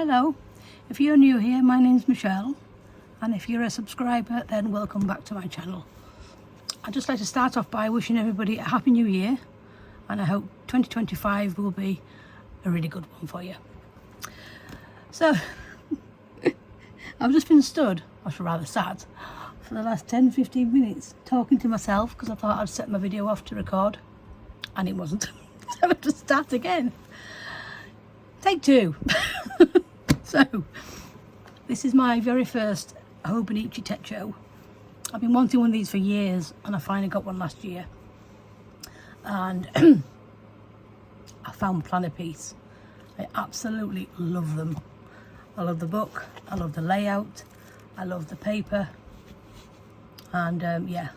Hello, if you're new here, my name's Michelle, and if you're a subscriber, then welcome back to my channel. I'd just like to start off by wishing everybody a happy new year, and I hope 2025 will be a really good one for you. So I've just been stood, or rather sat, for the last 10-15 minutes talking to myself because I thought I'd set my video off to record and it wasn't. So I have to start again. Take two. So this is my very first Hobonichi tech show. I've been wanting one of these for years and I finally got one last year, and I found planner piece. I absolutely love them. I love the book, I love the layout, I love the paper, and yeah,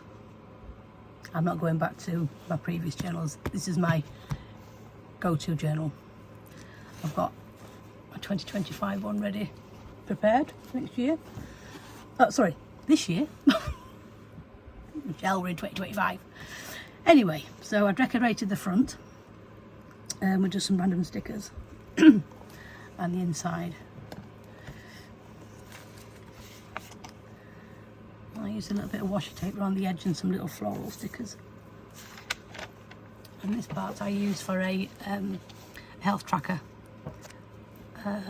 I'm not going back to my previous journals. This is my go-to journal. I've got my 2025 one ready, prepared next year. Oh, sorry, this year. Michelle, we're in 2025. Anyway, so I decorated the front with just some random stickers and the inside. I used a little bit of washi tape around the edge and some little floral stickers. And this part I used for a health tracker. I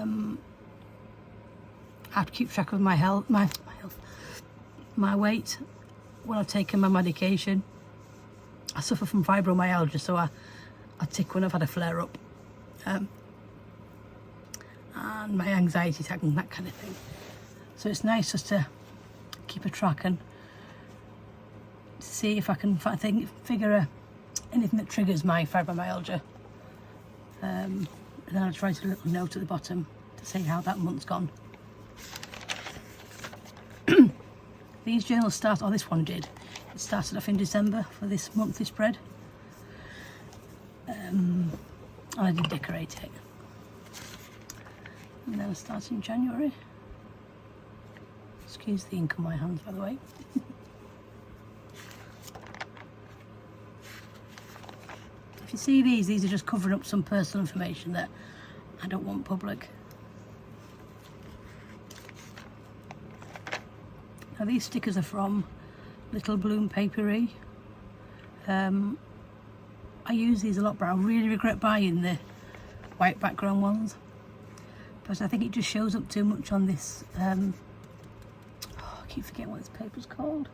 have to keep track of my health, my weight when I've taken my medication. I suffer from fibromyalgia, so I tick when I've had a flare up, and my anxiety attack and that kind of thing. So it's nice just to keep a track and see if I can figure anything that triggers my fibromyalgia. And then I'll write a little note at the bottom to say how that month's gone. These journals start, or this one did, it started off in December for this monthly spread, and I did decorate it, and then I started in January. Excuse the ink on my hands, by the way. If you see these are just covering up some personal information that I don't want public. Now these stickers are from Little Bloom Papery. I use these a lot, but I really regret buying the white background ones, because I think it just shows up too much on this. I keep forgetting what this paper's called.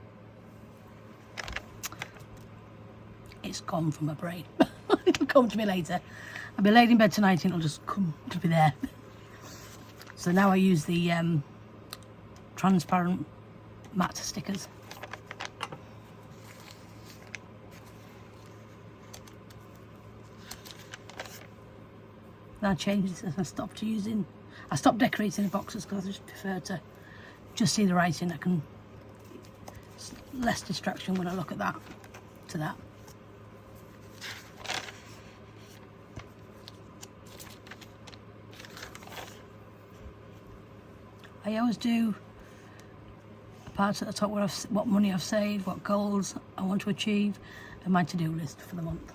It's gone from my brain. It'll come to me later. I'll be laid in bed tonight and it'll just come to be there. So now I use the transparent matte stickers. Then I changed this. I stopped decorating the boxes because I just prefer to just see the writing. It's less distraction when I look at that to that. I always do a part at the top where what money I've saved, what goals I want to achieve, and my to-do list for the month.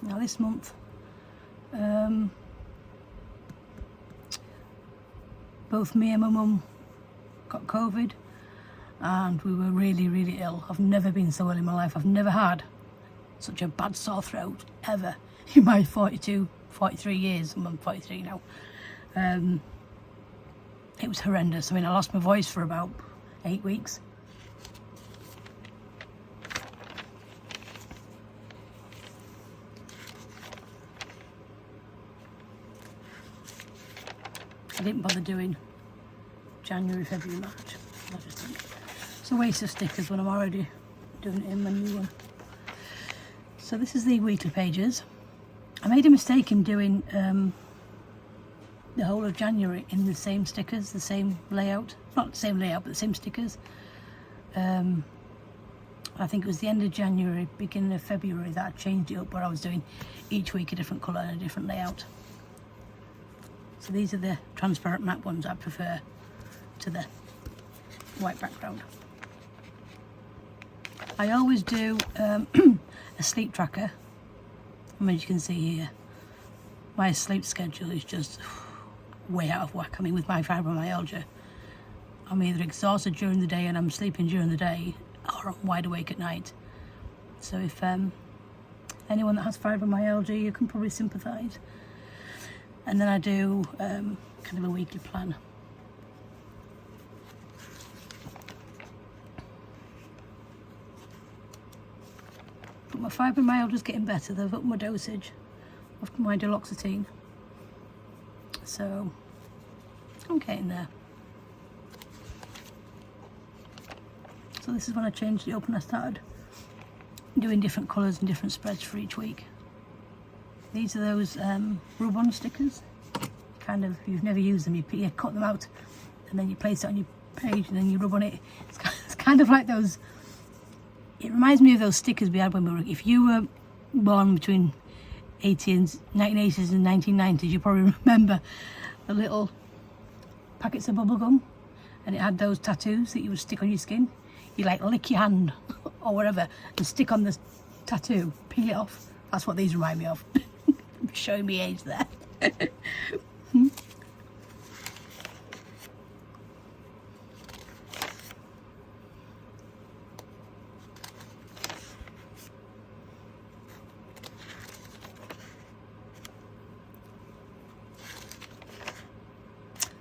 Now this month, both me and my mum got COVID, and we were really, really ill. I've never been so ill in my life. I've never had such a bad sore throat ever in my 43 years. I'm 43 now. It was horrendous. I mean, I lost my voice for about 8 weeks. I didn't bother doing January, February, March. I just think it's a waste of stickers when I'm already doing it in my new one. So this is the weekly pages. I made a mistake in doing the whole of January in the same stickers, the same layout. Not the same layout, but the same stickers. I think it was the end of January, beginning of February that I changed it up, where I was doing each week a different colour and a different layout. So these are the transparent matte ones I prefer to the white background. I always do a sleep tracker. As you can see here, my sleep schedule is just way out of whack. I mean, with my fibromyalgia, I'm either exhausted during the day and I'm sleeping during the day, or I'm wide awake at night. So if anyone that has fibromyalgia, you can probably sympathise. And then I do kind of a weekly plan. But my fibromyalgia is getting better. They've upped my dosage of my duloxetine, so I'm getting there. So this is when I changed it up and I started doing different colours and different spreads for each week. These are those rub-on stickers. Kind of, you've never used them, you cut them out and then you place it on your page and then you rub on it. It's kind of like those, it reminds me of those stickers we had when we were, if you were born between 1980s and 1990s, you probably remember the little packets of bubble gum, and it had those tattoos that you would stick on your skin. You like lick your hand or whatever and stick on the tattoo, peel it off. That's what these remind me of. I'm showing me age there.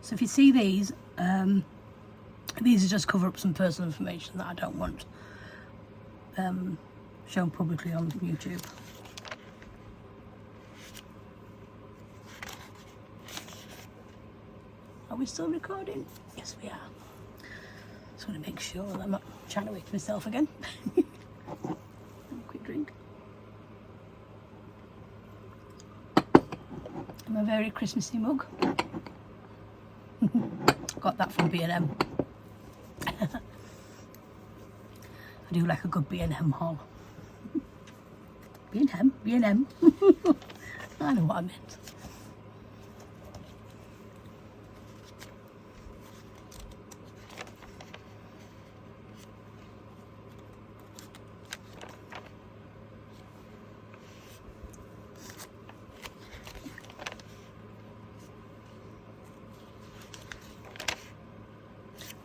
So if you see these are just cover up some personal information that I don't want shown publicly on YouTube. Are we still recording? Yes, we are. Just want to make sure that I'm not trying to wake myself again. Have a quick drink. I'm a very Christmassy mug. Got that from B&M. I do like a good B&M haul. B&M? B&M? I know what I meant.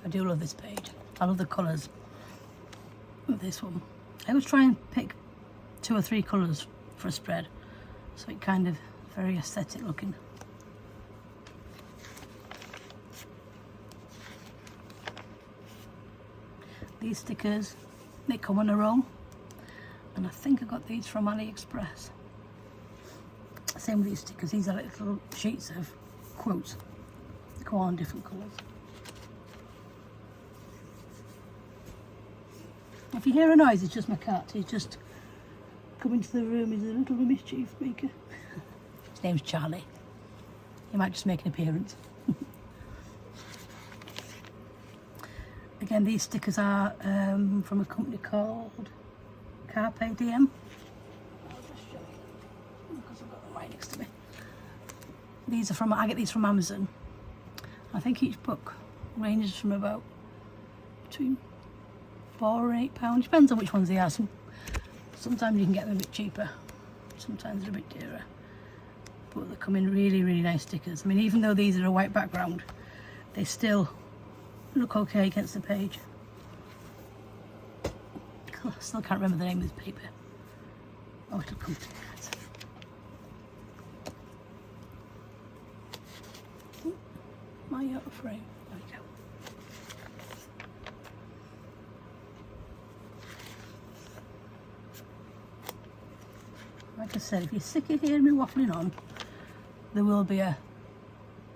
I do love this page. I love the colours of this one. I always try and pick 2 or 3 colours for a spread, so it kind of very aesthetic looking. These stickers, they come on a roll, and I think I got these from AliExpress. Same with these stickers, these are little sheets of quotes. They come on different colours. If you hear a noise, it's just my cat. He's just come into the room. He's a little mischief maker. His name's Charlie. He might just make an appearance. Again, these stickers are from a company called Carpe Diem. I'll just show you because I've got them right next to me. These are I get these from Amazon. I think each book ranges from about between £4 and £8, depends on which ones they are. Sometimes you can get them a bit cheaper, sometimes they're a bit dearer, but they come in really, really nice stickers. I mean, even though these are a white background, they still look okay against the page. I still can't remember the name of this paper. Oh, it'll come to me. My out of frame. There we go. Like I said, if you're sick of hearing me waffling on, there will be a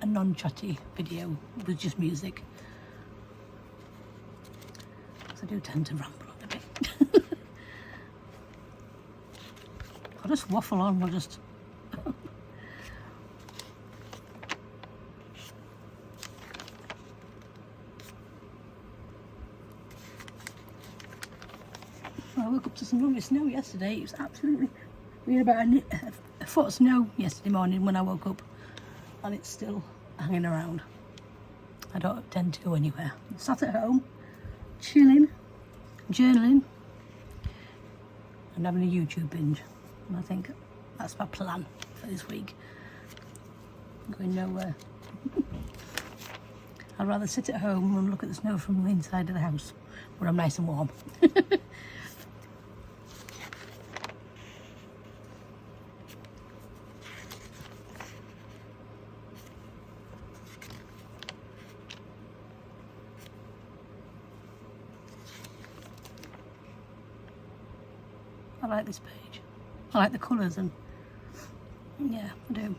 non-chatty video with just music. Because I do tend to ramble on a bit. I'll just waffle on, I'll just... I woke up to some lovely snow yesterday. It was absolutely... We had about a foot of snow yesterday morning when I woke up, and it's still hanging around. I don't tend to go anywhere. I'm sat at home, chilling, journaling, and having a YouTube binge. And I think that's my plan for this week. I'm going nowhere. I'd rather sit at home and look at the snow from the inside of the house where I'm nice and warm. I like this page. I like the colours, and yeah, I do.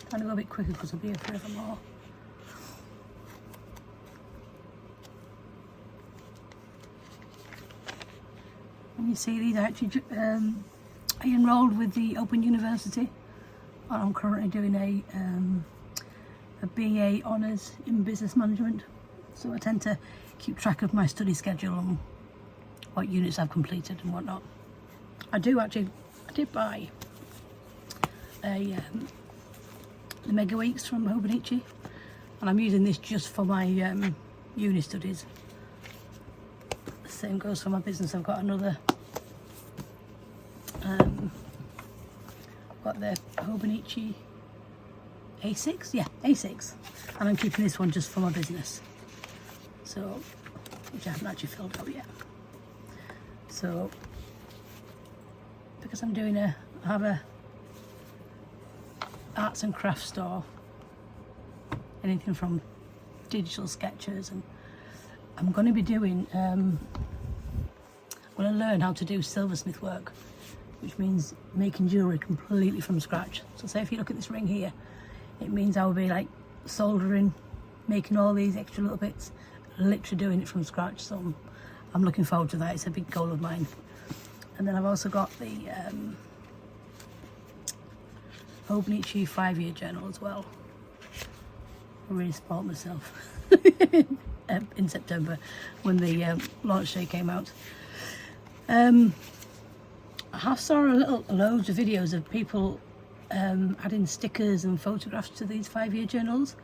Trying to go a bit quicker because I'll be here forever more. And you see these actually, I enrolled with the Open University. I'm currently doing a BA Honours in Business Management, so I tend to keep track of my study schedule and what units I've completed and whatnot. I did buy the Mega Weeks from Hobonichi, and I'm using this just for my uni studies. The same goes for my business. I've got another got the Hobonichi A6, yeah, A6, and I'm keeping this one just for my business, so, which I haven't actually filled out yet. So because I'm doing I have a arts and crafts store, anything from digital sketches, and I'm going to be doing I'm going to learn how to do silversmith work, which means making jewellery completely from scratch. So say if you look at this ring here, it means I will be like soldering, making all these extra little bits, literally doing it from scratch. So I'm looking forward to that. It's a big goal of mine. And then I've also got the Hobonichi 5-year journal as well. I really spoiled myself in September when the launch day came out. I have saw loads of videos of people adding stickers and photographs to these 5-year journals,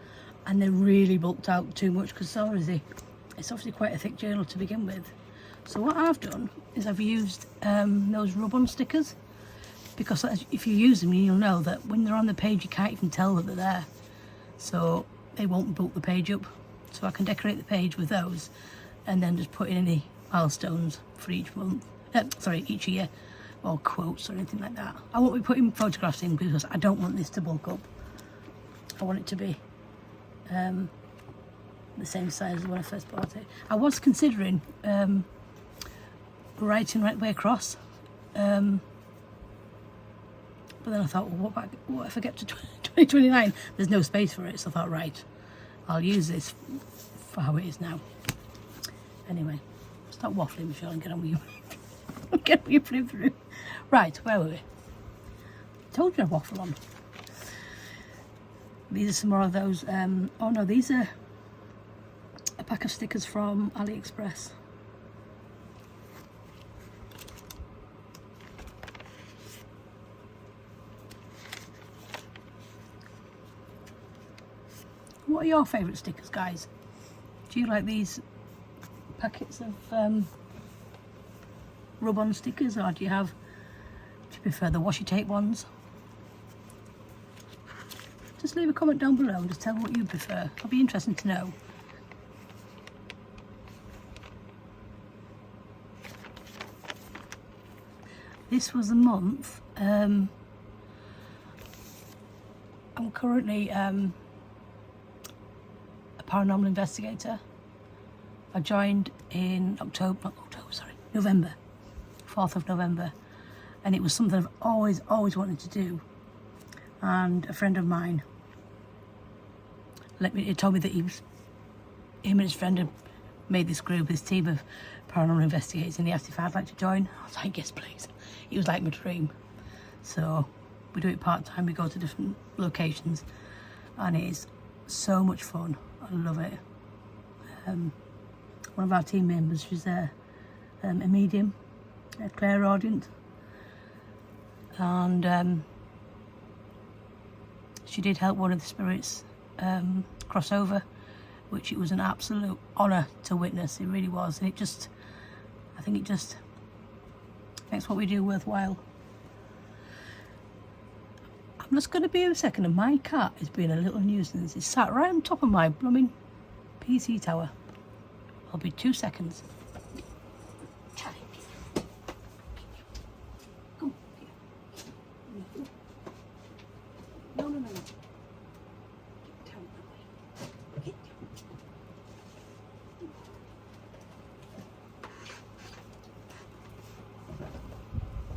and they're really bulked out too much because it's obviously quite a thick journal to begin with. So what I've done is I've used those rub-on stickers, because if you use them you'll know that when they're on the page you can't even tell that they're there, so they won't bulk the page up. So I can decorate the page with those and then just put in any milestones for each month, each year, or quotes or anything like that. I won't be putting photographs in because I don't want this to bulk up. I want it to be the same size as when I first bought it. I was considering writing right way across, but then I thought, well, what if I get to 2029? There's no space for it, so I thought, right, I'll use this for how it is now. Anyway, stop waffling, Michelle, and get on with you. Get on with your flip through. Right, where were we? Told you I'd waffle on. These are some more of those. Oh no, these are a pack of stickers from AliExpress. What are your favourite stickers, guys? Do you like these packets of rub-on stickers, or do you prefer the washi tape ones? Just leave a comment down below and just tell me what you prefer. It'll be interesting to know. This was the month. I'm currently a paranormal investigator. I joined in November, 4th of November, and it was something I've always wanted to do. And a friend of mine told me that him and his friend had made this group, this team of paranormal investigators, and he asked if I'd like to join. I was like, yes please. It was like my dream. So we do it part-time, we go to different locations, and it is so much fun. I love it. One of our team members, she's a medium, a clairaudient, and She did help one of the spirits cross over, which it was an absolute honour to witness. It really was. And I think it just makes what we do worthwhile. I'm just going to be a second, and my cat is being a little nuisance. It's sat right on top of my blooming PC tower. I'll be 2 seconds. Come here. No. Get down. Get down.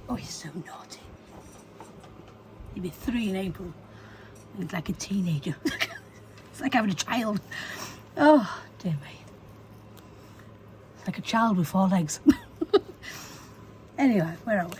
Oh, he's so naughty. He'll be 3 in April. He's like a teenager. It's like having a child. Oh, dear me. It's like a child with 4 legs. Anyway, where are we?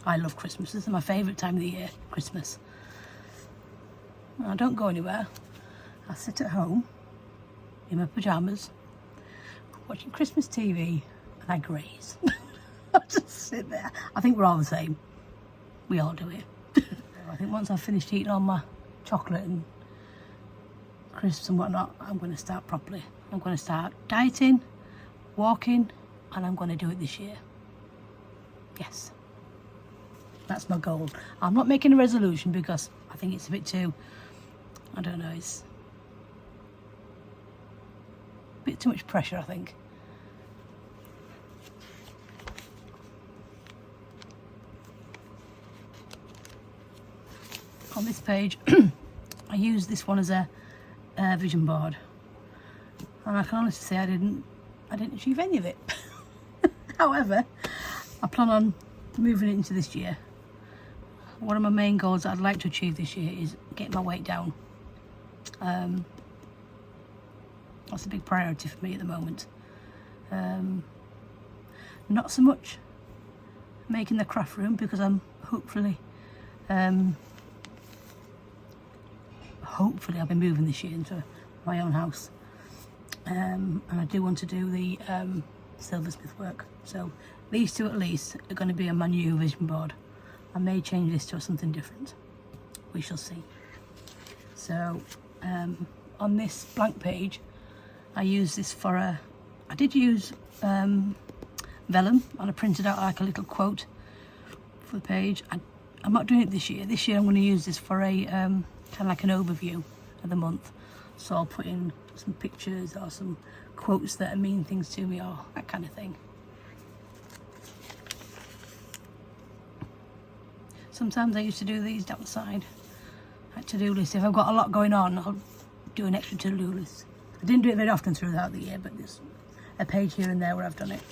I love Christmas. This is my favourite time of the year, Christmas. I don't go anywhere. I sit at home in my pyjamas, watching Christmas TV, and I graze. I just sit there. I think we're all the same. We all do it. I think once I've finished eating all my chocolate and crisps and whatnot, I'm going to start properly. I'm going to start dieting, walking, and I'm going to do it this year. Yes. That's my goal. I'm not making a resolution because I think it's a bit too, I don't know, it's a bit too much pressure, I think. On this page, I used this one as a vision board, and I can honestly say I didn't achieve any of it. However, I plan on moving it into this year. One of my main goals that I'd like to achieve this year is getting my weight down. That's a big priority for me at the moment. Not so much making the craft room, because I'm hopefully I'll be moving this year into my own house, and I do want to do the silversmith work. So these two at least are going to be on my new vision board. I may change this to something different. We shall see. So on this blank page, I use this for I did use vellum, and I printed out like a little quote for the page. I'm not doing it this year. This year I'm going to use this for a kind of like an overview of the month. So I'll put in some pictures or some quotes that mean things to me, or that kind of thing. Sometimes I used to do these down the side, like to-do list. If I've got a lot going on, I'll do an extra to-do list. I didn't do it very often throughout the year, but there's a page here and there where I've done it.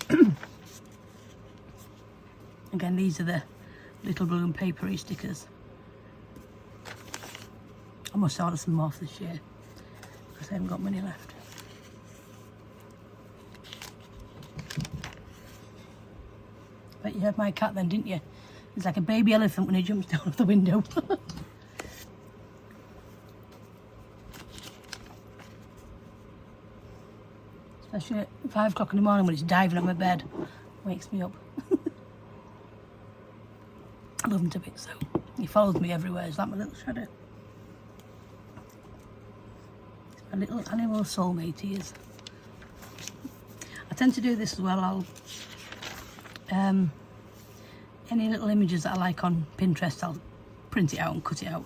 Again, these are the little blue and papery stickers. I must order some more for this year, because I haven't got many left. Bet you heard my cat then, didn't you? He's like a baby elephant when he jumps down off the window. Especially at 5 o'clock in the morning when it's diving on my bed. Wakes me up. I love him to bits though. He follows me everywhere. He's like my little shadow. He's my little animal soulmate, he is. I tend to do this as well. I'll any little images that I like on Pinterest, I'll print it out and cut it out.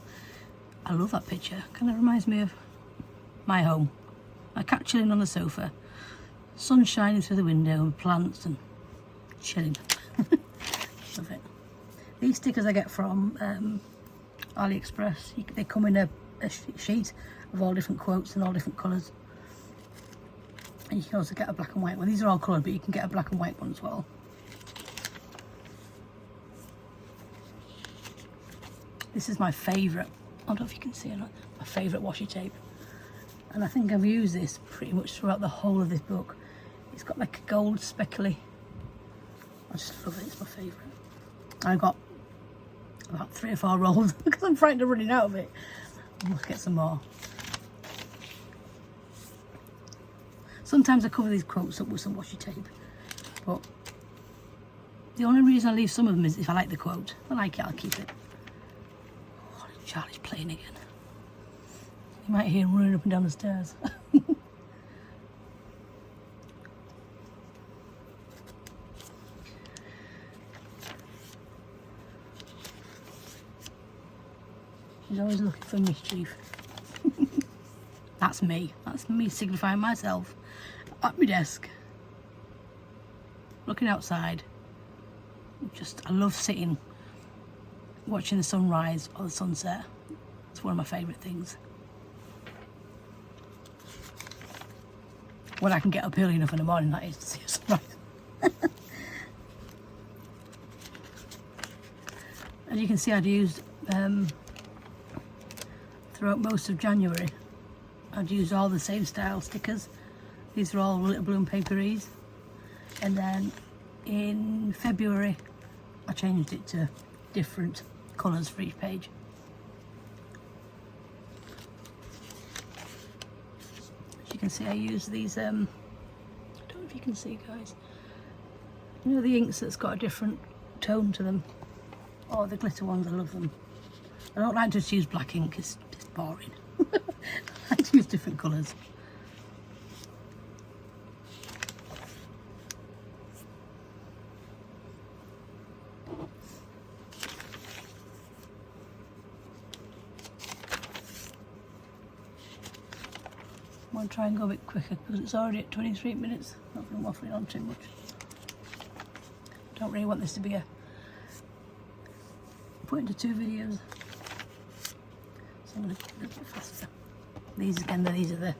I love that picture. Kind of reminds me of my home. My cat chilling on the sofa, sun shining through the window, and plants and chilling. Love it. These stickers I get from AliExpress. They come in a sheet of all different quotes and all different colours. And you can also get a black and white one. These are all coloured, but you can get a black and white one as well. This is my favourite, I don't know if you can see or not, my favourite washi tape. and I think I've used this pretty much throughout the whole of this book. It's got like a gold speckly. I just love it, it's my favourite. I got about 3 or 4 rolls because I'm frightened of running out of it. Let's get some more. Sometimes I cover these quotes up with some washi tape, but the only reason I leave some of them is if I like the quote. If I like it, I'll keep it. Oh, Charlie's playing again. You might hear him running up and down the stairs. She's always looking for mischief. That's me signifying myself at my desk, looking outside. I love sitting, watching the sunrise or the sunset. It's one of my favourite things. When I can get up early enough in the morning, that is, to see a sunrise. As you can see, I'd used throughout most of January, I'd used all the same style stickers. These are all Little Blue and Paperies. And then in February, I changed it to different colours for each page. As you can see, I use these, I don't know if you can see, guys. You know the inks that's got a different tone to them? Oh, the glitter ones, I love them. I don't like to just use black ink, it's boring. I like to use different colours. I'm going to try and go a bit quicker because it's already at 23 minutes. Not been waffling on too much. Don't really want this to be put into 2 videos. So I'm going to go a little bit faster. These again, these are the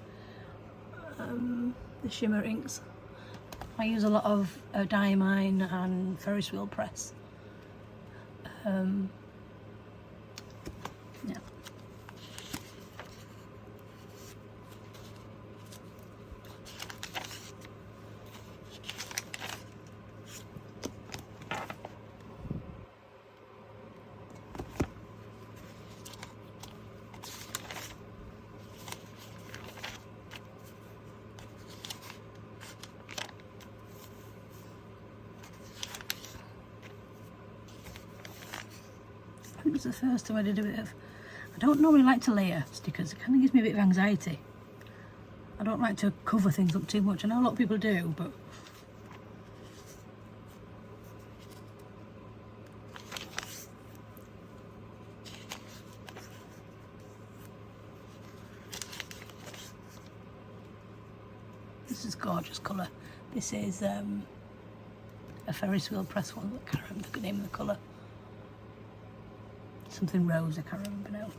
shimmer inks. I use a lot of diamine and Ferris wheel press. Yeah. I think it's the first time I did a bit of... I don't normally like to layer stickers, it kind of gives me a bit of anxiety. I don't like to cover things up too much. I know a lot of people do, but... This is gorgeous colour. This is a Ferris wheel press one, I can't remember the name of the colour. Something rose, I can't remember now.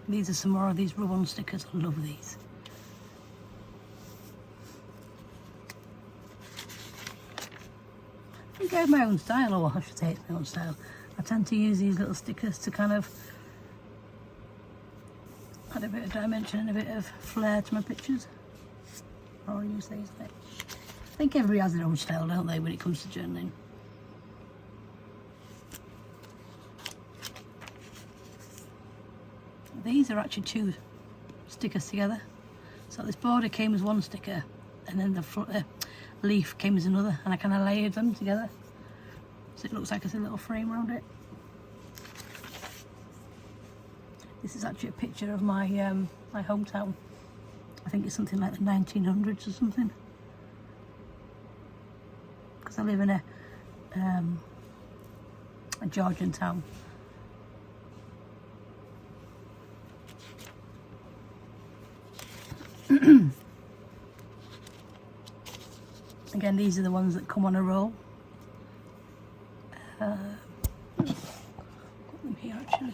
These are some more of these rub-on stickers. I love these. I think I have my own style, or I should say it's my own style. I tend to use these little stickers to kind of add a bit of dimension and a bit of flair to my pictures. I'll use these. I think everybody has their own style, don't they, when it comes to journaling. These are actually 2 stickers together. So this border came as 1 sticker, and then the leaf came as another, and I kind of layered them together. So it looks like it's a little frame around it. This is actually a picture of my my hometown. I think it's something like the 1900s or something. Because I live in a Georgian town. Again, these are the ones that come on a roll. Got them here actually.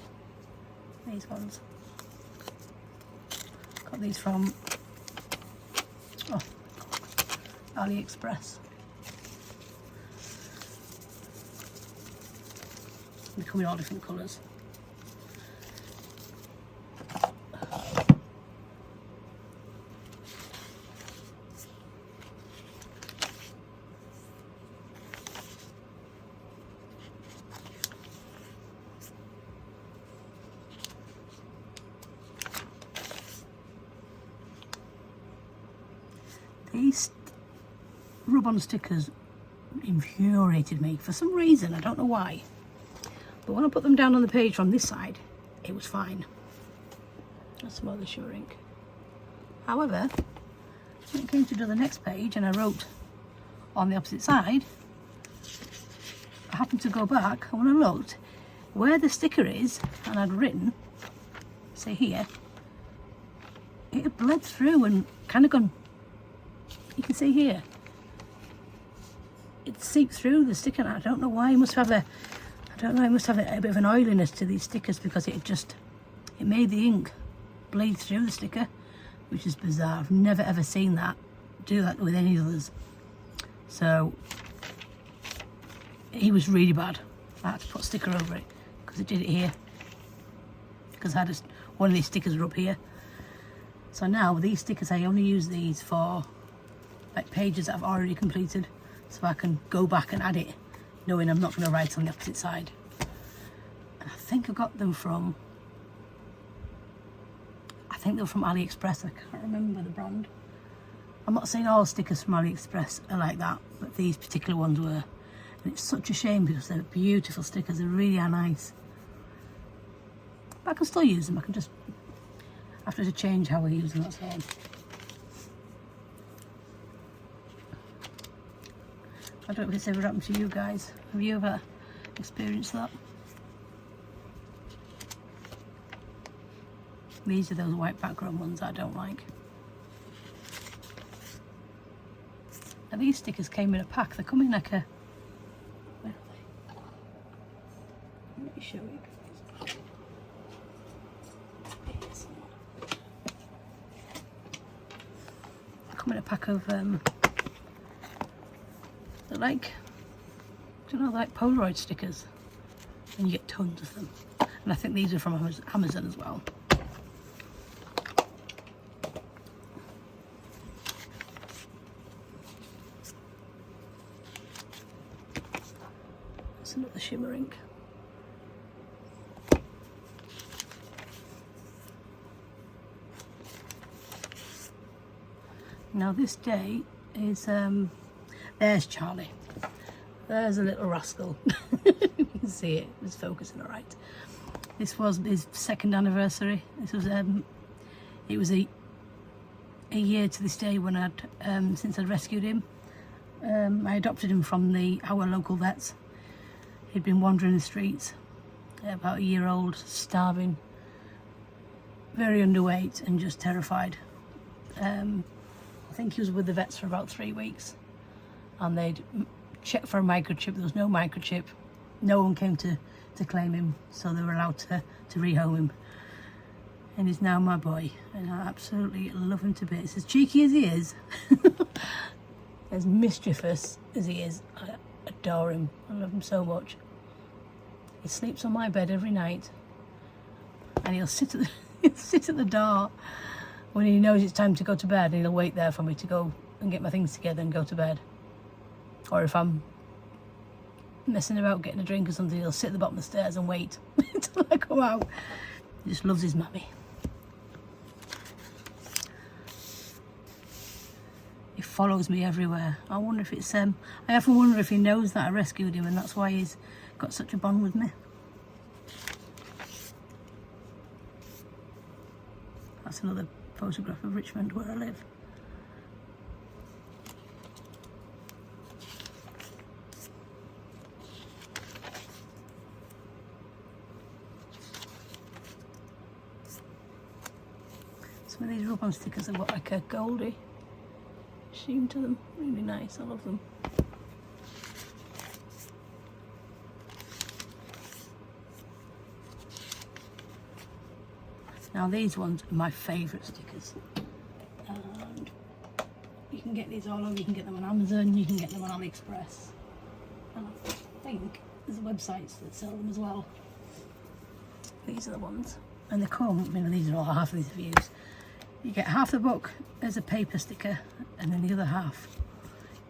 These ones. Got these from AliExpress. They come in all different colours. These rub-on stickers infuriated me for some reason, I don't know why. But when I put them down on the page from this side, it was fine. That's some other shimmer ink. However, when it came to do the next page and I wrote on the opposite side, I happened to go back, and when I looked where the sticker is, and I'd written, say here, it had bled through and kind of gone, you can see here, it seeped through the sticker. I don't know why. It must have a, I don't know, it must have a bit of an oiliness to these stickers, because it made the ink bleed through the sticker, which is bizarre. I've never ever seen that, do that with any others. So he was really bad. I had to put a sticker over it because it did it here, because I had one of these stickers were up here. So now these stickers, I only use these for like pages that I've already completed, so I can go back and add it knowing I'm not going to write on the opposite side. And I think I got them from, I think they were from AliExpress. I can't remember the brand. I'm not saying all stickers from AliExpress are like that, but these particular ones were. And it's such a shame because they're beautiful stickers, they really are nice. But I can still use them, I can just have to change how I use them, that's all. I don't know if it's ever happened to you guys. Have you ever experienced that? These are those white background ones I don't like. Now these stickers came in a pack. They come in like a, where are they? Let me show you guys. They come in a pack of they're like, I don't know, like Polaroid stickers, and you get tons of them. And I think these are from Amazon as well. That's another shimmer ink. Now this day is there's Charlie. There's a little rascal. You can see it. It's focusing all right. This was his 2nd anniversary. This was it was a year to this day when I'd since I'd rescued him. I adopted him from our local vets. He'd been wandering the streets, about a year old, starving, very underweight and just terrified. I think he was with the vets for about 3 weeks, and they'd checked for a microchip. There was no microchip. No one came to claim him, so they were allowed to rehome him. And he's now my boy, and I absolutely love him to bits. As cheeky as he is, as mischievous as he is, I adore him. I love him so much. He sleeps on my bed every night, and he'll sit at the door when he knows it's time to go to bed, and he'll wait there for me to go and get my things together and go to bed. Or if I'm messing about getting a drink or something, he'll sit at the bottom of the stairs and wait until I come out. He just loves his mummy. He follows me everywhere. I wonder if it's I often wonder if he knows that I rescued him and that's why he's got such a bond with me. That's another photograph of Richmond where I live. Some of these rub-on stickers have got like a goldy sheen to them. Really nice, I love them. Now these ones are my favourite stickers, and you can get these all over. You can get them on Amazon, you can get them on AliExpress, and I think there's websites that sell them as well. These are the ones, and they come, these are all half of these reviews. You get half the book as a paper sticker, and then the other half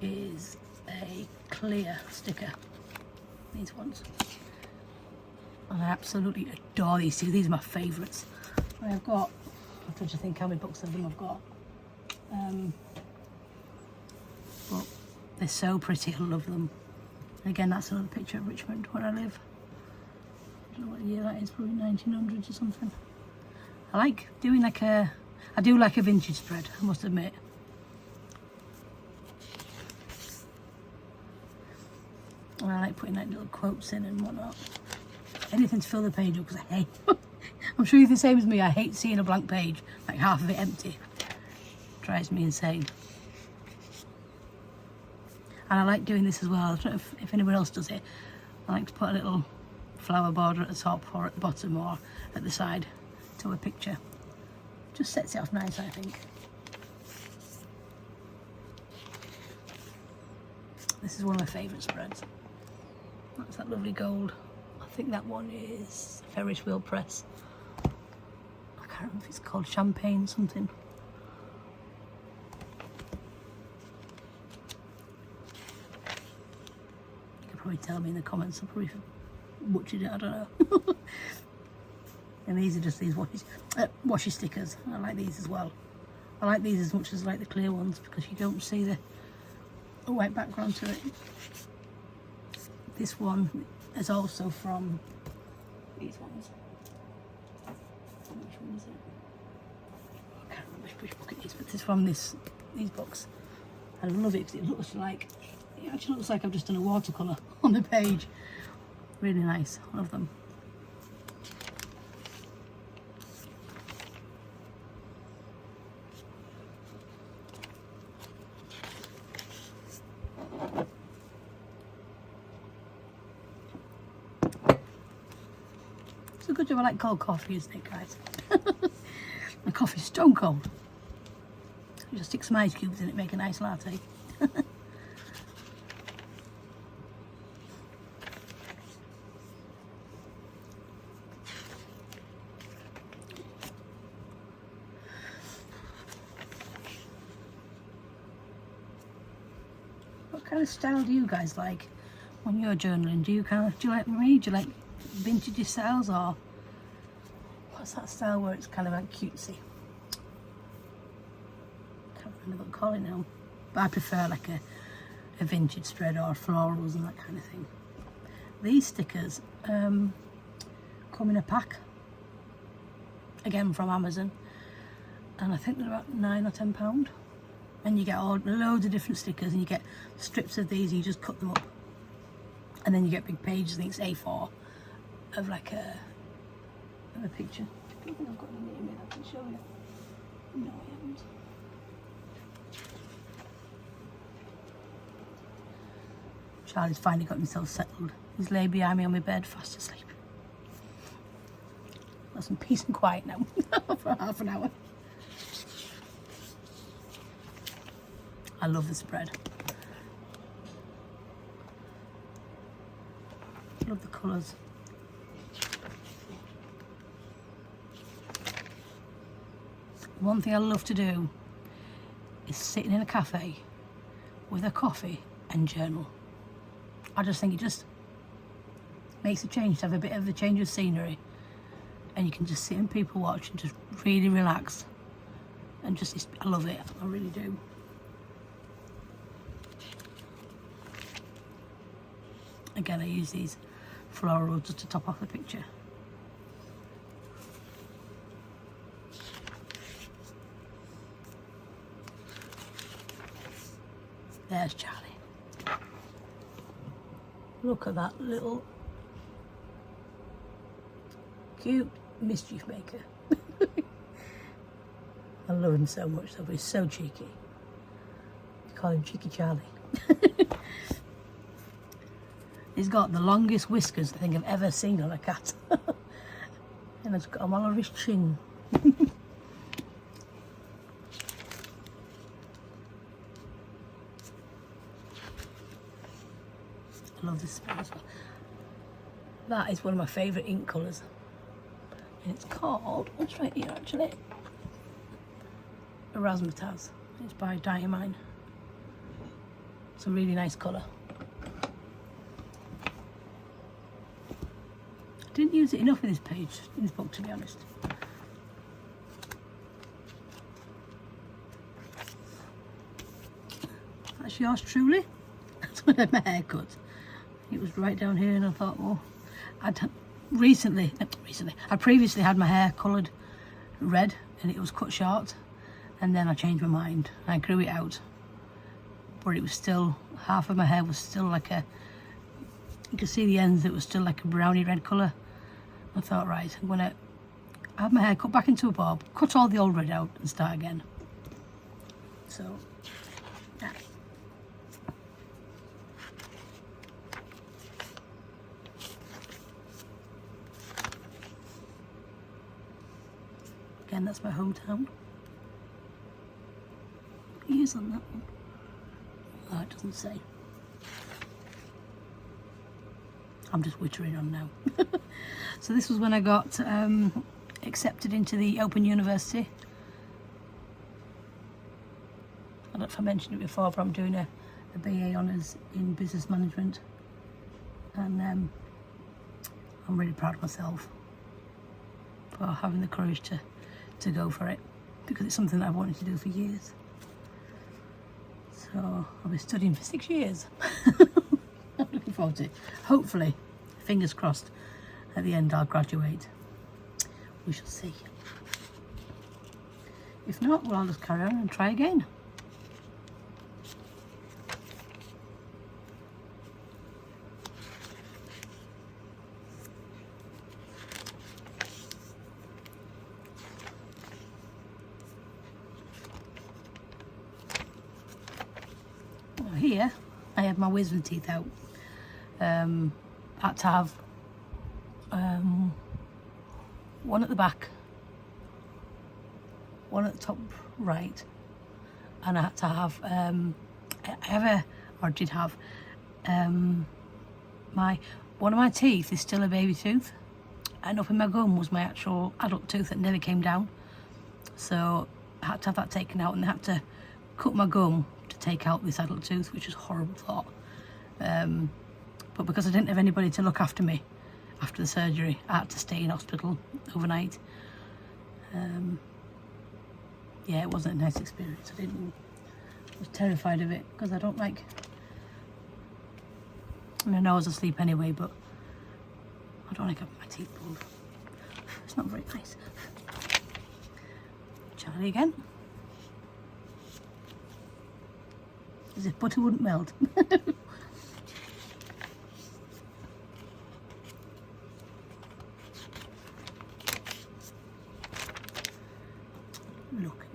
is a clear sticker. These ones, and I absolutely adore these two. These are my favourites. I've got, I'm trying to think how many books of them I've got. but they're so pretty. I love them. And again, that's another picture of Richmond where I live. I don't know what year that is, probably 1900s or something. I like doing like I do like a vintage spread, I must admit. And I like putting like little quotes in and whatnot. Anything to fill the page up, because I hate, I'm sure you're the same as me, I hate seeing a blank page, like half of it empty. Drives me insane. And I like doing this as well. I don't know if anyone else does it. I like to put a little flower border at the top or at the bottom or at the side to a picture. Just sets it off nice, I think. This is one of my favourite spreads. That's that lovely gold. I think that one is Ferris wheel press. I can't remember if it's called champagne something. You can probably tell me in the comments. I probably butchered it, I don't know. And these are just these washi stickers. I like these as well. I like these as much as I like the clear ones because you don't see the white background to it. This one is also from these ones. Which one is it? I can't remember which book it is, but it's from these books. I love it because it looks like, it actually looks like I've just done a watercolour on the page. Really nice, I love them. It's a good job I like cold coffee, isn't it, guys? My coffee's stone cold. You just stick some ice cubes in it, make a nice latte. What kind of style do you guys like when you're journaling? Do you like me? Do you like vintage styles, or what's that style where it's kind of like cutesy? Can't remember what to call it now. But I prefer like a vintage spread or florals and that kind of thing. These stickers come in a pack, again from Amazon, and I think they're about £9 or £10. And you get loads of different stickers, and you get strips of these and you just cut them up, and then you get big pages. I think it's A4 of like a picture. I don't think I've got any near me that I can show you. No, I haven't. Charlie's finally got himself settled. He's lay behind me on my bed, fast asleep. Got some peace and quiet now for half an hour. I love the spread. Love the colours. One thing I love to do is sitting in a cafe with a coffee and journal. I just think it just makes a change to have a bit of a change of scenery, and you can just sit and people watch and just really relax, and just, I love it, I really do. Again, I use these florals just to top off the picture. There's Charlie. Look at that little cute mischief maker. I love him so much though, but he's so cheeky. I call him Cheeky Charlie. He's got the longest whiskers I think I've ever seen on a cat. And it's got them all over his chin. I love this spread as well. That is one of my favourite ink colours. And it's called, it's right here actually, Razzmatazz. It's by Diamine. It's a really nice colour. I didn't use it enough in this page, in this book, to be honest. That's yours truly. That's when I had my hair cut. It was right down here, and I thought, well, I previously had my hair coloured red, and it was cut short, and then I changed my mind. I grew it out, but it was still, half of my hair was still like a, you could see the ends, it was still like a browny red colour. I thought, right, I'm gonna have my hair cut back into a bob, cut all the old red out, and start again. So, yeah. Again, that's my hometown. Years on that one. Oh, it doesn't say. I'm just wittering on now. So this was when I got accepted into the Open University. I don't know if I mentioned it before, but I'm doing a BA Honours in Business Management, and I'm really proud of myself for having the courage to go for it, because it's something that I've wanted to do for years. So I'll be studying for 6 years. I'm looking forward to it. Hopefully, fingers crossed, at the end I'll graduate. We shall see. If not, well, I'll just carry on and try again. Well, here I have my wisdom teeth out. Had to have one at the back, one at the top right, and I had to have did have one of my teeth is still a baby tooth, and up in my gum was my actual adult tooth that never came down, so I had to have that taken out, and they had to cut my gum to take out this adult tooth, which was a horrible thought. But because I didn't have anybody to look after me after the surgery, I had to stay in hospital overnight. Yeah, it wasn't a nice experience. I was terrified of it, because I don't like, I mean, I know I was asleep anyway, but I don't like having my teeth pulled. It's not very nice. Charlie again. As if butter wouldn't melt. Look,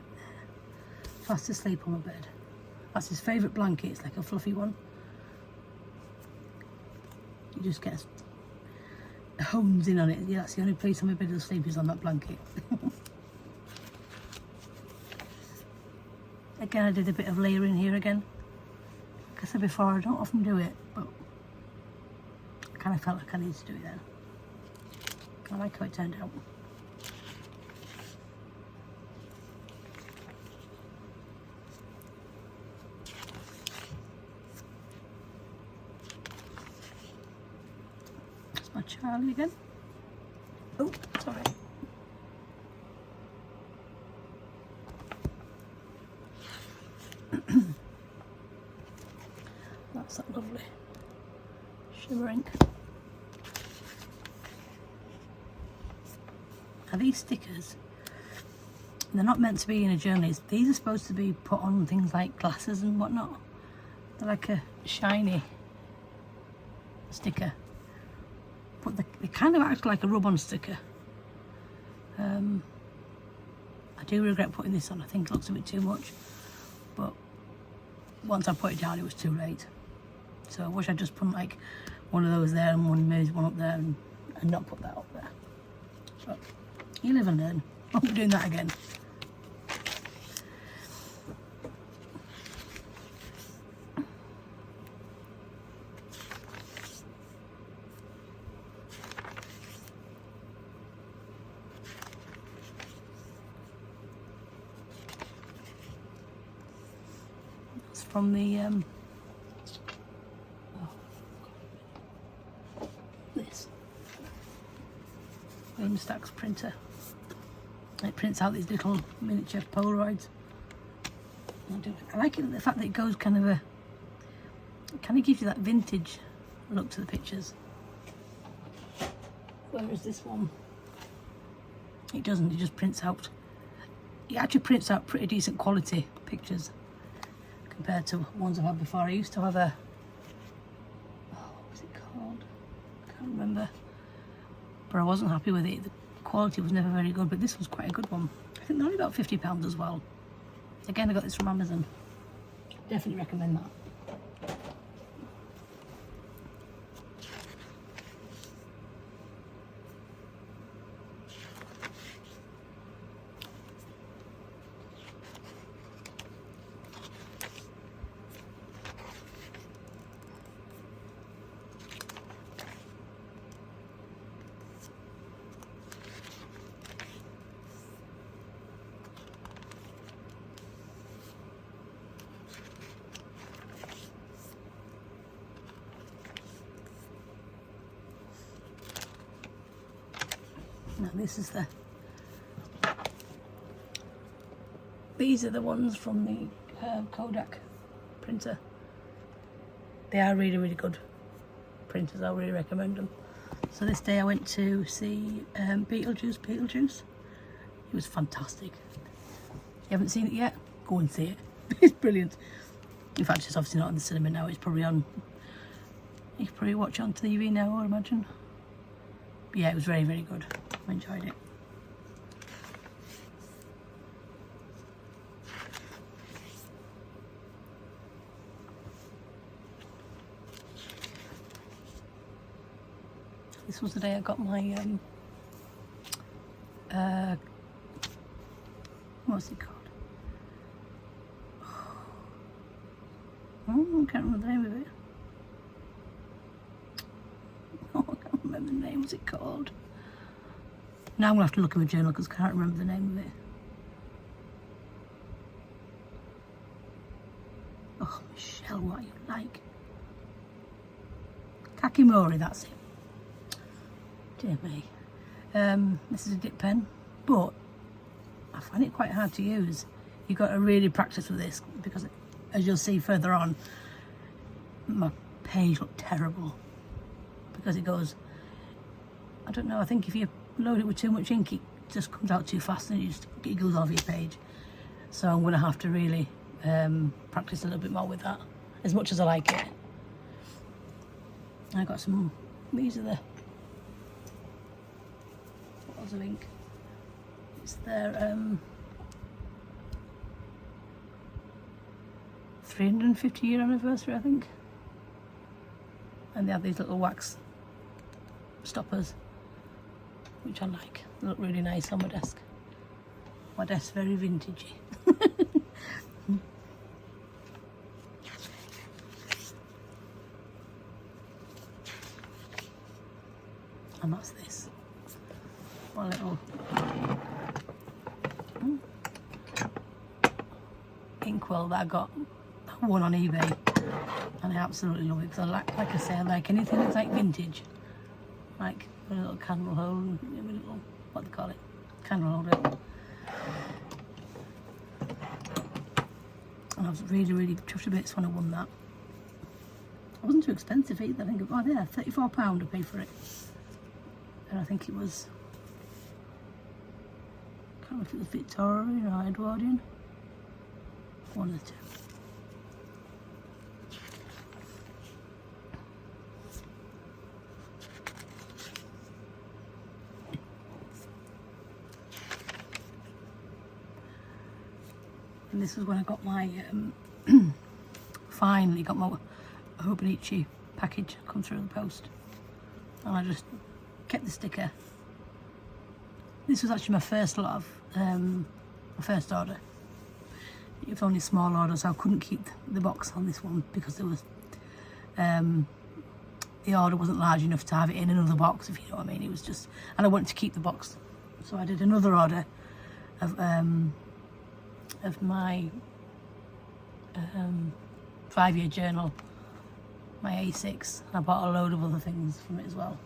fast asleep on my bed. That's his favourite blanket. It's like a fluffy one. You just get homes in on it. Yeah, that's the only place on my bed to sleep is on that blanket. Again, I did a bit of layering here again. Like I said before, I don't often do it, but I kind of felt like I needed to do it then. I like how it turned out. That's my Charlie again. Oh, sorry. That's that lovely shimmering. Now these stickers, they're not meant to be in a journal. These are supposed to be put on things like glasses and whatnot. They're like a shiny sticker, but they kind of act like a rub-on sticker. I do regret putting this on. I think it looks a bit too much, but once I put it down, it was too late. So I wish I'd just put like one of those there and maybe one up there, and not put that up there. But you live and learn. I'll be doing that again. That's from the this Stacks printer. It prints out these little miniature Polaroids. I like it, the fact that it goes kind of kind of gives you that vintage look to the pictures. Whereas this one, it doesn't, it just prints out. It actually prints out pretty decent quality pictures compared to ones I've had before. I used to have a, oh, what was it called? I can't remember. But I wasn't happy with it. The quality was never very good, but this was quite a good one. I think they're only about £50 as well. Again, I got this from Amazon. Definitely recommend that. Now this is these are the ones from the Kodak printer. They are really, really good printers. I really recommend them. So this day I went to see Beetlejuice. It was fantastic. You haven't seen it yet? Go and see it. It's brilliant. In fact, it's obviously not in the cinema now. It's probably on. You can probably watch it on TV now, I imagine. But yeah, it was very, very good. I enjoyed it. This was the day I got my what's it called? Oh, I can't remember the name of it. Oh, I can't remember the name. What's it called? Now I'm going to have to look in my journal because I can't remember the name of it. Oh, Michelle, what are you like? Kakimori, that's it. Dear me. This is a dip pen, but I find it quite hard to use. You've got to really practice with this because, as you'll see further on, my page looked terrible because it goes, I don't know, I think if you load it with too much ink, it just comes out too fast and it goes off your page. So I'm going to have to really practice a little bit more with that, as much as I like it. I got some, these are the bottles of ink. It's their 350-year anniversary, I think. And they have these little wax stoppers, which I like. They look really nice on my desk. My desk's very vintagey. And that's this. My little inkwell that I got, one on eBay, and I absolutely love it because I like I say, I like anything that's like vintage, like a little candle holder, a little, what do they call it, candle holder. And I was really, really chuffed to bits when I won that. It wasn't too expensive either. I think, oh yeah, £34 to pay for it, and I think it was, I can't remember if it was Victorian or Edwardian, one of the two. And this was when I got my, finally got my Hobonichi package come through the post. And I just kept the sticker. This was actually my first lot of, my first order. It was only a small order, so I couldn't keep the box on this one because there was, the order wasn't large enough to have it in another box, if you know what I mean. It was just, and I wanted to keep the box. So I did another order of my 5-year journal, my A6, and I bought a load of other things from it as well.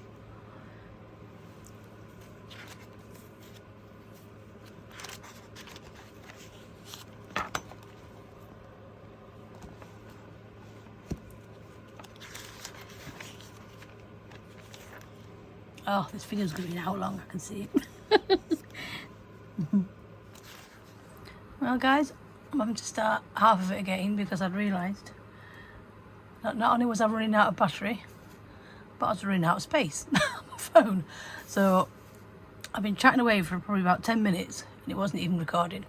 Oh, this video's going to be an hour long, I can see it. Well guys, I'm having to start half of it again because I'd realised that not only was I running out of battery, but I was running out of space on my phone. So I've been chatting away for probably about 10 minutes and it wasn't even recording.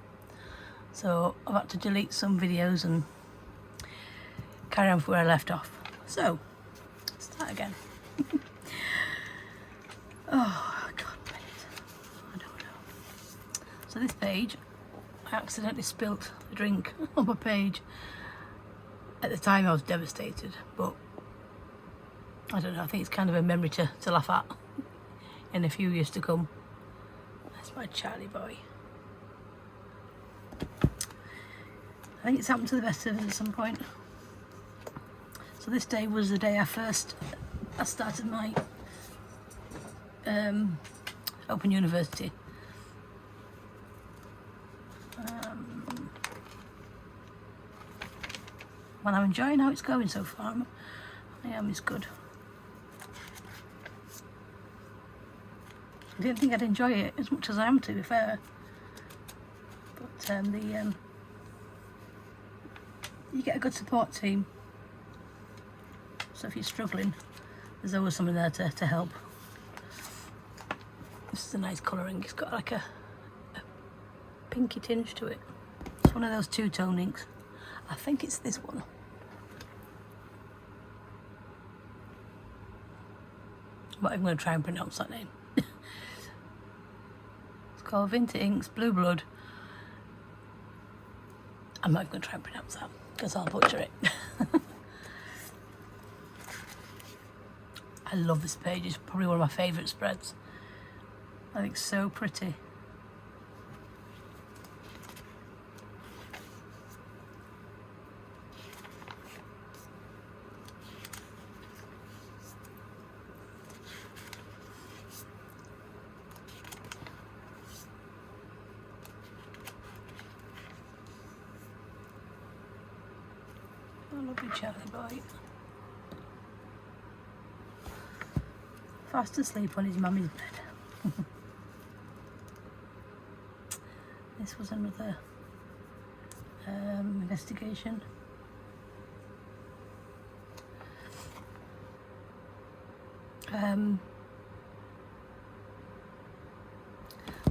So I've had to delete some videos and carry on from where I left off. So, start again. Oh, God, I don't know. So this page, I accidentally spilt a drink on my page. At the time I was devastated, but I don't know, I think it's kind of a memory to laugh at in a few years to come. That's my Charlie boy. I think it's happened to the best of us at some point. So this day was the day I started my Open University. Well, I'm enjoying how it's going so far. It's good. I didn't think I'd enjoy it as much as I am, to be fair. But you get a good support team. So if you're struggling, there's always someone there to help. This is a nice colouring. It's got like a pinky tinge to it. It's one of those two-tone inks. I think it's this one. But I'm going to try and pronounce that name. It's called Vinta Inks Blue Blood. I'm not even going to try and pronounce that because I'll butcher it. I love this page. It's probably one of my favourite spreads. I think it's so pretty. I love you, Charlie boy. Fast asleep on his mummy's bed. This was another investigation.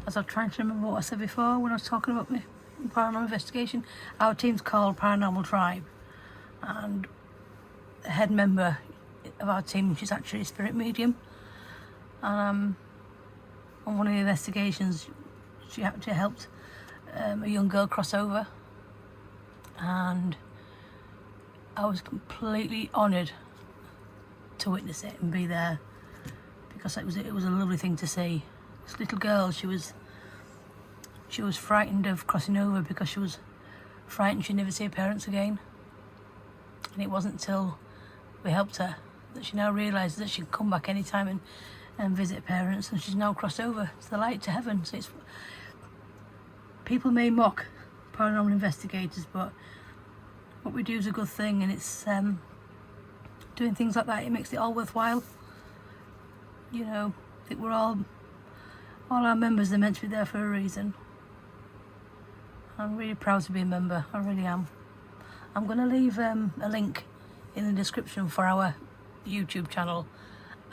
As I'm trying to remember what I said before when I was talking about my paranormal investigation, our team's called Paranormal Tribe, and the head member of our team, she's actually a spirit medium. On one of the investigations, she actually helped a young girl cross over, and I was completely honoured to witness it and be there, because it was a lovely thing to see. This little girl, she was frightened of crossing over because she was frightened she'd never see her parents again. And it wasn't until we helped her that she now realised that she could come back anytime and visit her parents, and she's now crossed over to the light, to heaven. So it's, people may mock paranormal investigators, but what we do is a good thing, and it's doing things like that, it makes it all worthwhile. You know, I think we're all our members are meant to be there for a reason. I'm really proud to be a member, I really am. I'm going to leave a link in the description for our YouTube channel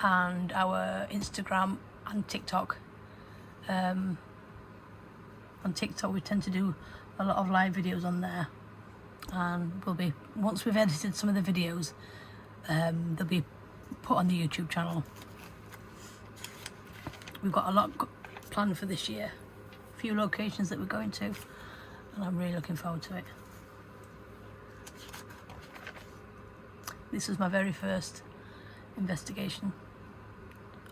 and our Instagram and TikTok. On TikTok we tend to do a lot of live videos on there, and we'll be, once we've edited some of the videos, they'll be put on the YouTube channel. We've got a lot planned for this year, a few locations that we're going to, and I'm really looking forward to it. This was my very first investigation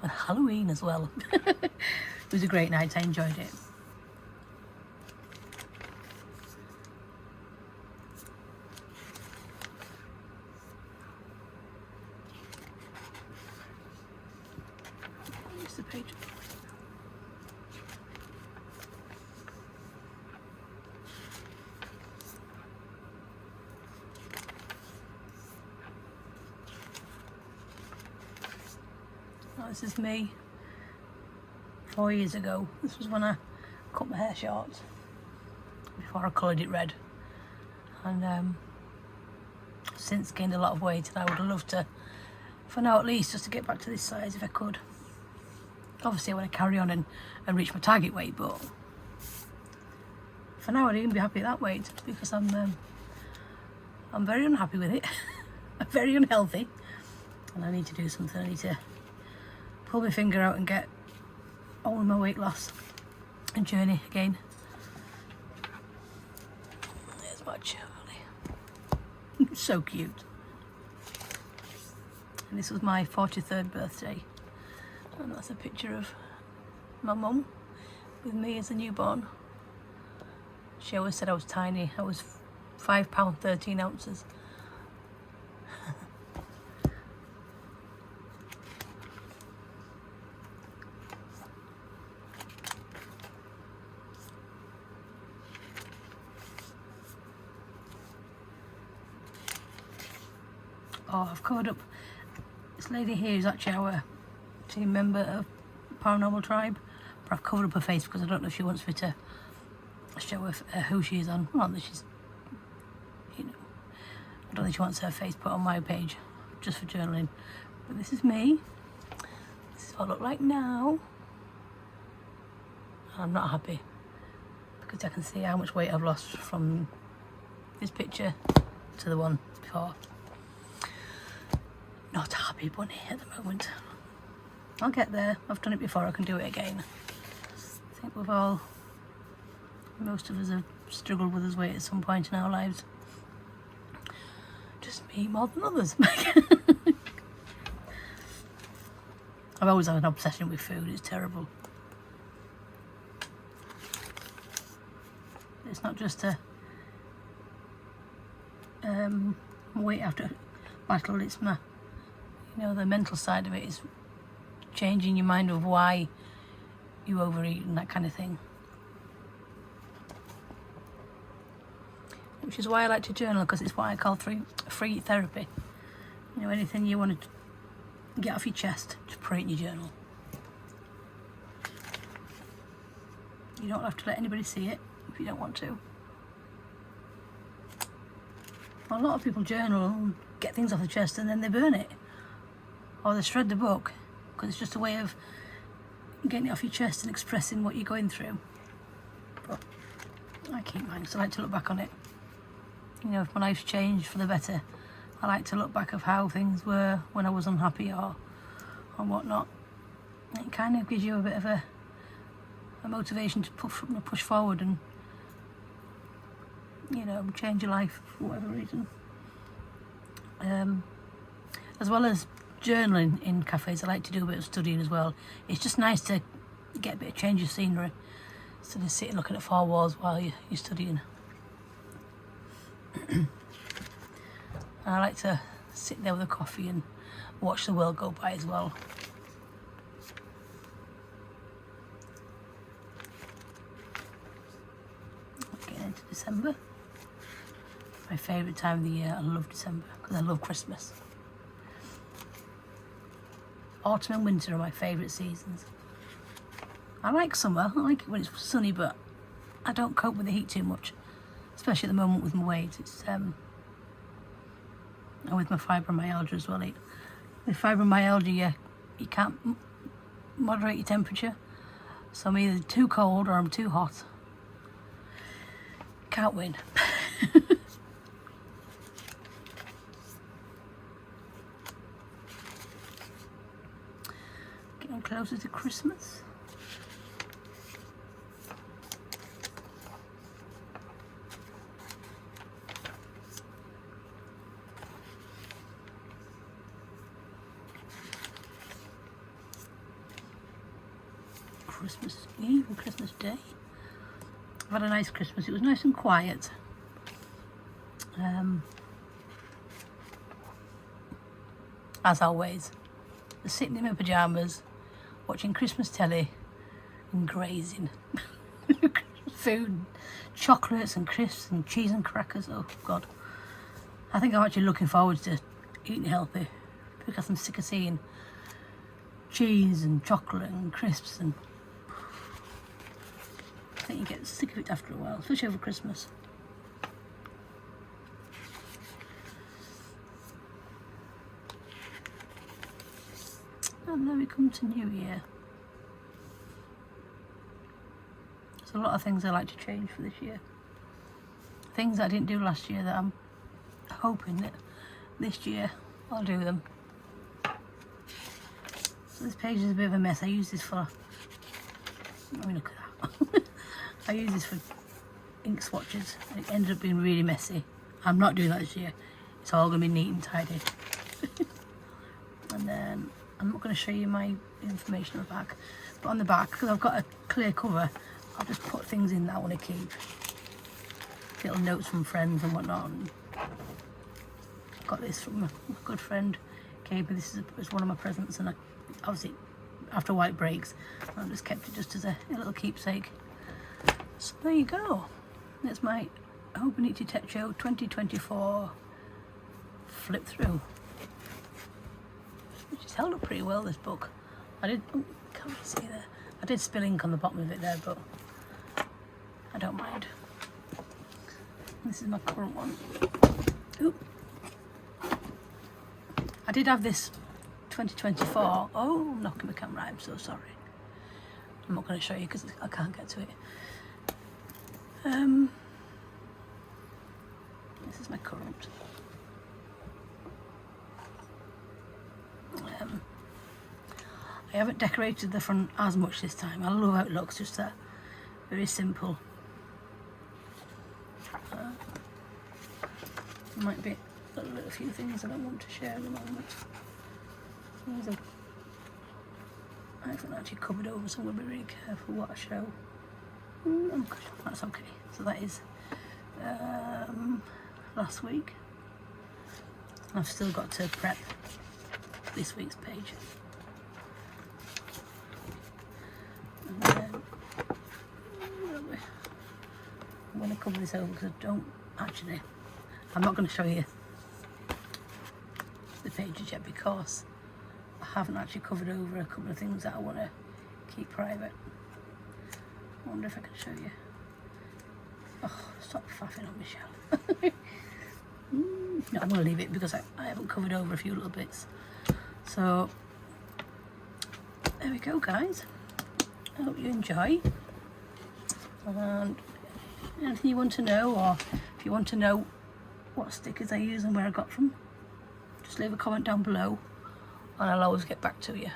on Halloween as well. It was a great night, I enjoyed it. Where's the page? Oh, this is me 4 years ago. This was when I cut my hair short, before I coloured it red, and since gained a lot of weight, and I would have loved to, for now at least, just to get back to this size if I could. Obviously I want to carry on and reach my target weight, but for now I'd even be happy at that weight, because I'm very unhappy with it. I'm very unhealthy, and I need to do something. I need to pull my finger out and get on with my weight loss and journey again. There's my Charlie. So cute. And this was my 43rd birthday, and that's a picture of my mum with me as a newborn. She always said I was tiny. I was £5 13 ounces. Oh, I've covered up. This lady here is actually our team member of Paranormal Tribe, but I've covered up her face because I don't know if she wants me to show her who she is on. Not that she's, you know, I don't think she wants her face put on my page just for journaling. But this is me. This is what I look like now. And I'm not happy because I can see how much weight I've lost from this picture to the one before. Not a happy bunny at the moment. I'll get there. I've done it before, I can do it again. I think most of us have struggled with this weight at some point in our lives. Just me more than others. I've always had an obsession with food, it's terrible. It's not just a weight after battle, it's my, you know, the mental side of it is changing your mind of why you overeat and that kind of thing. Which is why I like to journal, because it's what I call free therapy. You know, anything you want to get off your chest, just put it in your journal. You don't have to let anybody see it if you don't want to. A lot of people journal and get things off the chest and then they burn it. Or they shred the book, because it's just a way of getting it off your chest and expressing what you're going through. But I keep mine, so I like to look back on it. You know, if my life's changed for the better, I like to look back of how things were when I was unhappy or whatnot. It kind of gives you a bit of a motivation to push forward and, you know, change your life for whatever reason. As well as journaling in cafes, I like to do a bit of studying as well. It's just nice to get a bit of change of scenery instead of sitting looking at four walls while you're studying. And I like to sit there with a coffee and watch the world go by as well. Getting into December, my favourite time of the year. I love December because I love Christmas. Autumn and winter are my favourite seasons. I like summer, I like it when it's sunny, but I don't cope with the heat too much, especially at the moment with my weight. It's and with my fibromyalgia as well. With fibromyalgia, you can't moderate your temperature, so I'm either too cold or I'm too hot. Can't win. Getting closer to Christmas. Christmas Eve and Christmas Day. I've had a nice Christmas. It was nice and quiet. As always, just sitting in my pyjamas, watching Christmas telly and grazing. Food, chocolates and crisps and cheese and crackers. Oh God. I think I'm actually looking forward to eating healthy because I'm sick of seeing cheese and chocolate and crisps and think you get sick of it after a while, especially over Christmas. And then we come to New Year. There's a lot of things I like to change for this year. Things I didn't do last year that I'm hoping that this year I'll do them. So this page is a bit of a mess. I use this for, I mean, look at that. I use this for ink swatches. It ended up being really messy. I'm not doing that this year. It's all going to be neat and tidy. And then I'm not going to show you my information on the back, but on the back, because I've got a clear cover, I'll just put things in that I want to keep. Little notes from friends and whatnot. And got this from a good friend. Gave me this as one of my presents, and I obviously after a while it breaks. I just kept it just as a little keepsake. So there you go. That's my Hobonichi Tech Show 2024 flip through. Which has held up pretty well, this book. I did, oh, can't really see there. I did spill ink on the bottom of it there, but I don't mind. This is my current one. Oop. I did have this 2024. Oh, I'm knocking my camera out, I'm so sorry. I'm not going to show you because I can't get to it. This is my current. I haven't decorated the front as much this time. I love how it looks, just that very simple. Might be a few things I don't want to share at the moment. I haven't actually covered over, so I'm going to be really careful what I show. That's okay. So that is last week. I've still got to prep this week's page. And then I'm going to cover this over because I don't actually. I'm not going to show you the pages yet because I haven't actually covered over a couple of things that I want to keep private. I wonder if I can show you. Oh, stop faffing on Michelle. No, I'm going to leave it because I haven't covered over a few little bits. So, there we go, guys. I hope you enjoy. And anything you want to know, or if you want to know what stickers I use and where I got from, just leave a comment down below and I'll always get back to you.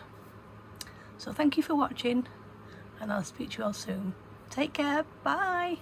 So thank you for watching, and I'll speak to you all soon. Take care, bye.